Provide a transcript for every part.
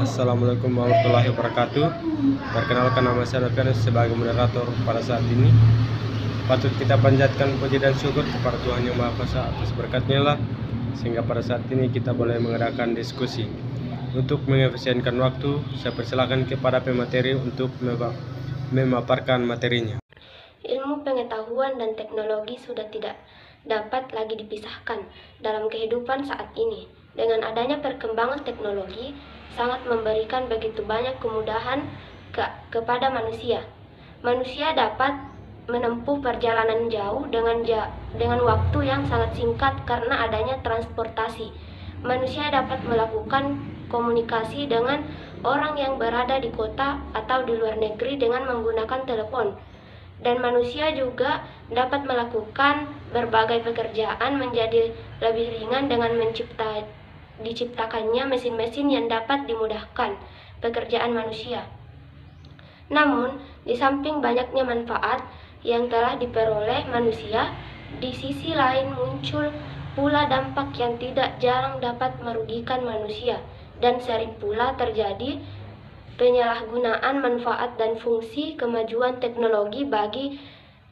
Assalamualaikum warahmatullahi wabarakatuh. Perkenalkan, nama saya Alfianus sebagai moderator pada saat ini. Patut kita panjatkan puji dan syukur kepada Tuhan Yang Maha Kuasa atas berkat-Nya lah, sehingga pada saat ini kita boleh mengadakan diskusi. Untuk mengefisienkan waktu, saya persilakan kepada pemateri untuk memaparkan materinya. Ilmu pengetahuan dan teknologi sudah tidak dapat lagi dipisahkan dalam kehidupan saat ini. Dengan adanya perkembangan teknologi, sangat memberikan begitu banyak kemudahan kepada manusia. Manusia dapat menempuh perjalanan jauh dengan waktu yang sangat singkat karena adanya transportasi. Manusia dapat melakukan komunikasi dengan orang yang berada di kota atau di luar negeri dengan menggunakan telepon. Dan manusia juga dapat melakukan berbagai pekerjaan menjadi lebih ringan dengan diciptakannya mesin-mesin yang dapat dimudahkan pekerjaan manusia. Namun, di samping banyaknya manfaat yang telah diperoleh manusia, di sisi lain muncul pula dampak yang tidak jarang dapat merugikan manusia, dan sering pula terjadi penyalahgunaan manfaat dan fungsi kemajuan teknologi bagi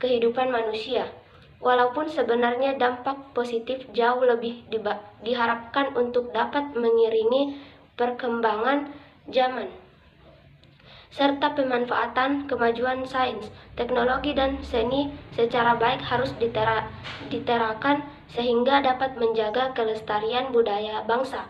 kehidupan manusia. Walaupun sebenarnya dampak positif jauh lebih diharapkan untuk dapat mengiringi perkembangan zaman, serta pemanfaatan kemajuan sains, teknologi, dan seni secara baik harus diterakan sehingga dapat menjaga kelestarian budaya bangsa.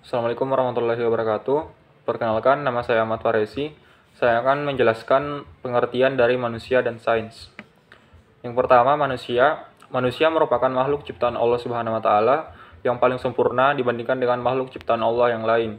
Assalamualaikum warahmatullahi wabarakatuh. Perkenalkan, nama saya Ahmad Faresi. Saya akan menjelaskan pengertian dari manusia dan sains. Yang pertama, manusia. Manusia merupakan makhluk ciptaan Allah Subhanahu wa taala yang paling sempurna dibandingkan dengan makhluk ciptaan Allah yang lain.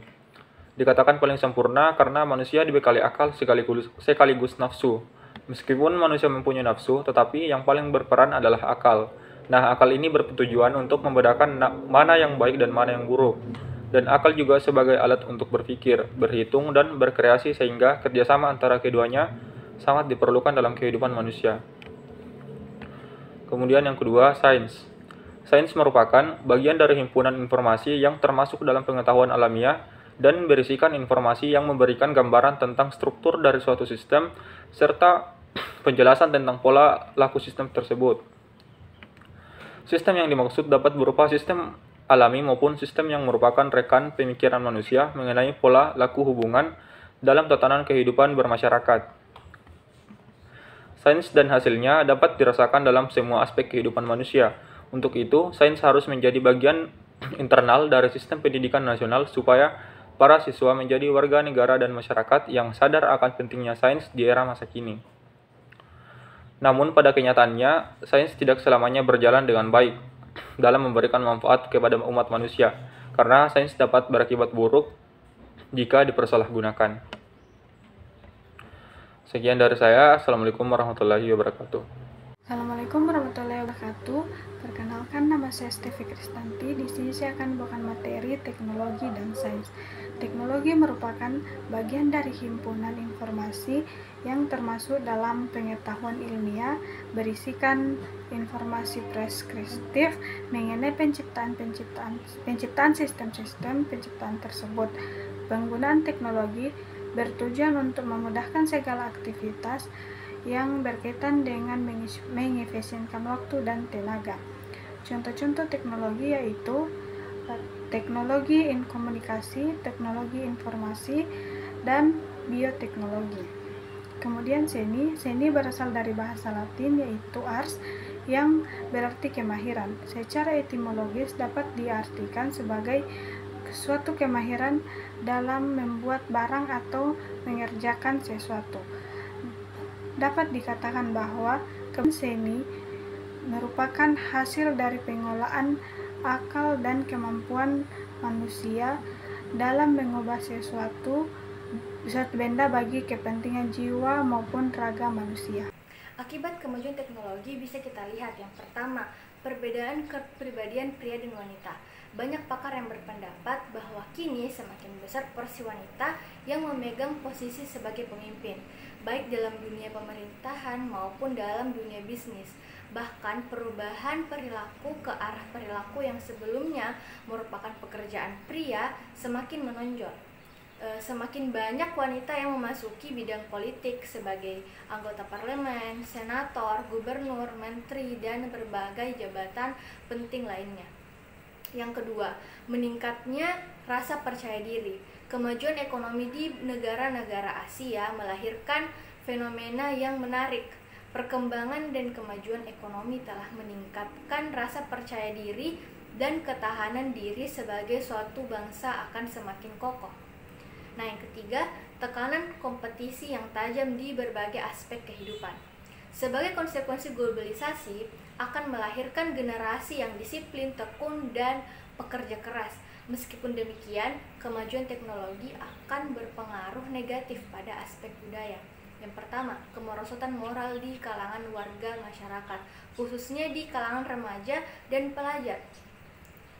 Dikatakan paling sempurna karena manusia dibekali akal sekaligus nafsu. Meskipun manusia mempunyai nafsu, tetapi yang paling berperan adalah akal. Nah, akal ini bertujuan untuk membedakan mana yang baik dan mana yang buruk. Dan akal juga sebagai alat untuk berpikir, berhitung, dan berkreasi, sehingga kerjasama antara keduanya sangat diperlukan dalam kehidupan manusia. Kemudian yang kedua, sains. Sains merupakan bagian dari himpunan informasi yang termasuk dalam pengetahuan alamiah dan berisikan informasi yang memberikan gambaran tentang struktur dari suatu sistem serta penjelasan tentang pola laku sistem tersebut. Sistem yang dimaksud dapat berupa sistem alami maupun sistem yang merupakan rekan pemikiran manusia mengenai pola laku hubungan dalam tatanan kehidupan bermasyarakat. Sains dan hasilnya dapat dirasakan dalam semua aspek kehidupan manusia. Untuk itu, sains harus menjadi bagian internal dari sistem pendidikan nasional supaya para siswa menjadi warga negara dan masyarakat yang sadar akan pentingnya sains di era masa kini. Namun pada kenyataannya, sains tidak selamanya berjalan dengan baik dalam memberikan manfaat kepada umat manusia, karena sains dapat berakibat buruk jika dipersalahgunakan. Sekian dari saya. Assalamualaikum warahmatullahi wabarakatuh. Assalamualaikum warahmatullahi wabarakatuh. Perkenalkan, nama saya Stevi Kristanti. Di sini saya akan membawakan materi teknologi dan sains. Teknologi merupakan bagian dari himpunan informasi yang termasuk dalam pengetahuan ilmiah, berisikan informasi preskriptif mengenai penciptaan sistem-sistem penciptaan tersebut. Penggunaan teknologi bertujuan untuk memudahkan segala aktivitas yang berkaitan dengan mengefisienkan waktu dan tenaga. Contoh-contoh teknologi yaitu teknologi komunikasi, teknologi informasi, dan bioteknologi. Kemudian seni berasal dari bahasa Latin yaitu ars, yang berarti kemahiran. Secara etimologis dapat diartikan sebagai suatu kemahiran dalam membuat barang atau mengerjakan sesuatu. Dapat dikatakan bahwa seni merupakan hasil dari pengolahan akal dan kemampuan manusia dalam mengubah suatu benda bagi kepentingan jiwa maupun raga manusia. Akibat kemajuan teknologi bisa kita lihat. Yang pertama, perbedaan kepribadian pria dan wanita. Banyak pakar yang berpendapat bahwa kini semakin besar porsi wanita yang memegang posisi sebagai pemimpin, baik dalam dunia pemerintahan maupun dalam dunia bisnis. Bahkan perubahan perilaku ke arah perilaku yang sebelumnya merupakan pekerjaan pria semakin menonjol. semakin banyak wanita yang memasuki bidang politik sebagai anggota parlemen, senator, gubernur, menteri, dan berbagai jabatan penting lainnya. Yang kedua, meningkatnya rasa percaya diri. Kemajuan ekonomi di negara-negara Asia melahirkan fenomena yang menarik. Perkembangan dan kemajuan ekonomi telah meningkatkan rasa percaya diri dan ketahanan diri sebagai suatu bangsa akan semakin kokoh. Nah, yang ketiga, tekanan kompetisi yang tajam di berbagai aspek kehidupan. Sebagai konsekuensi globalisasi akan melahirkan generasi yang disiplin, tekun, dan pekerja keras. Meskipun demikian, kemajuan teknologi akan berpengaruh negatif pada aspek budaya. Yang pertama, kemerosotan moral di kalangan warga masyarakat, khususnya di kalangan remaja dan pelajar.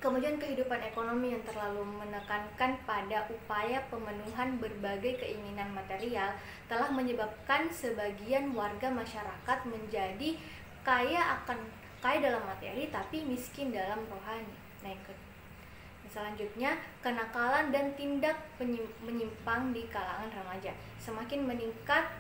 Kemajuan kehidupan ekonomi yang terlalu menekankan pada upaya pemenuhan berbagai keinginan material telah menyebabkan sebagian warga masyarakat menjadi kaya dalam materi tapi miskin dalam rohani. Nah, selanjutnya, kenakalan dan tindak menyimpang di kalangan remaja semakin meningkat.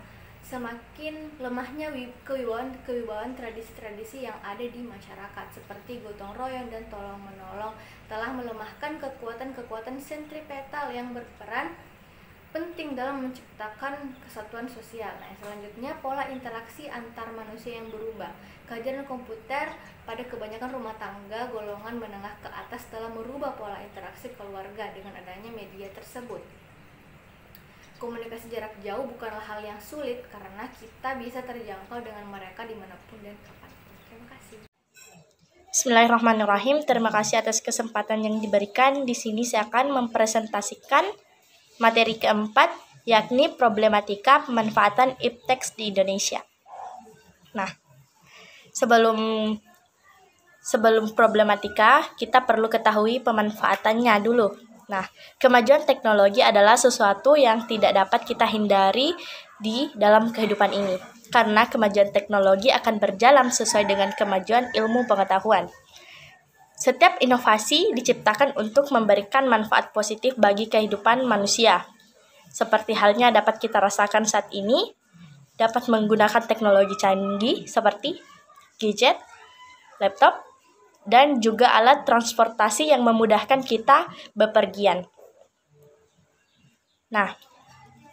Semakin lemahnya kewibawaan tradisi-tradisi yang ada di masyarakat seperti gotong royong dan tolong menolong telah melemahkan kekuatan-kekuatan sentripetal yang berperan penting dalam menciptakan kesatuan sosial. Nah, selanjutnya, pola interaksi antar manusia yang berubah. Kehadiran komputer pada kebanyakan rumah tangga golongan menengah ke atas telah merubah pola interaksi keluarga dengan adanya media tersebut. Komunikasi jarak jauh bukanlah hal yang sulit karena kita bisa terjangkau dengan mereka dimanapun dan kapanpun. Terima kasih. Bismillahirrahmanirrahim. Terima kasih atas kesempatan yang diberikan. Di sini saya akan mempresentasikan materi keempat, yakni problematika pemanfaatan ipteks di Indonesia. Nah, sebelum problematika, kita perlu ketahui pemanfaatannya dulu. Nah, kemajuan teknologi adalah sesuatu yang tidak dapat kita hindari di dalam kehidupan ini. Karena kemajuan teknologi akan berjalan sesuai dengan kemajuan ilmu pengetahuan. Setiap inovasi diciptakan untuk memberikan manfaat positif bagi kehidupan manusia. Seperti halnya dapat kita rasakan saat ini, dapat menggunakan teknologi canggih seperti gadget, laptop, dan juga alat transportasi yang memudahkan kita bepergian. Nah,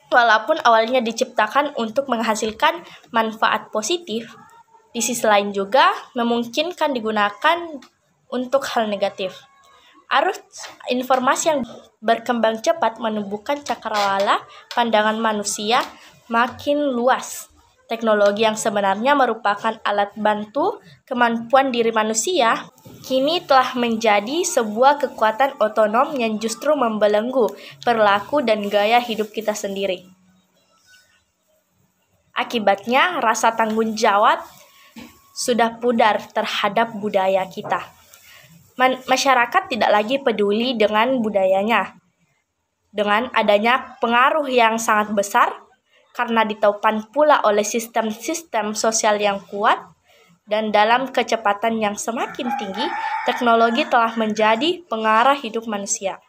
walaupun awalnya diciptakan untuk menghasilkan manfaat positif, di sisi lain juga memungkinkan digunakan untuk hal negatif. Arus informasi yang berkembang cepat menumbuhkan cakrawala pandangan manusia makin luas. Teknologi yang sebenarnya merupakan alat bantu kemampuan diri manusia, kini telah menjadi sebuah kekuatan otonom yang justru membelenggu perilaku dan gaya hidup kita sendiri. Akibatnya, rasa tanggung jawab sudah pudar terhadap budaya kita. Masyarakat tidak lagi peduli dengan budayanya. Dengan adanya pengaruh yang sangat besar, karena ditopang pula oleh sistem-sistem sosial yang kuat dan dalam kecepatan yang semakin tinggi, teknologi telah menjadi pengarah hidup manusia.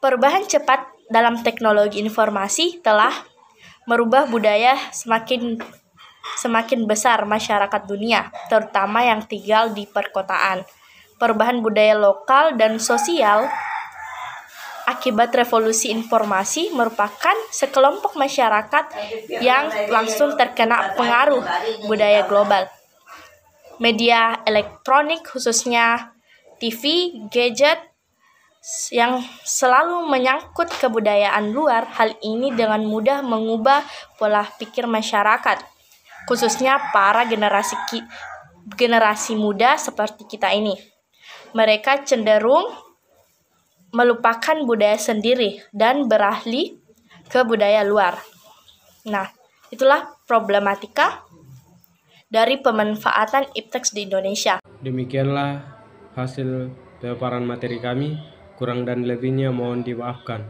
Perubahan cepat dalam teknologi informasi telah merubah budaya semakin besar masyarakat dunia, terutama yang tinggal di perkotaan. Perubahan budaya lokal dan sosial akibat revolusi informasi merupakan sekelompok masyarakat yang langsung terkena pengaruh budaya global. Media elektronik khususnya TV, gadget yang selalu menyangkut kebudayaan luar, hal ini dengan mudah mengubah pola pikir masyarakat, khususnya para generasi muda seperti kita ini. Mereka cenderung melupakan budaya sendiri dan beralih ke budaya luar. Nah, itulah problematika dari pemanfaatan ipteks di Indonesia. Demikianlah hasil pemaparan materi kami. Kurang dan lebihnya mohon dimaafkan.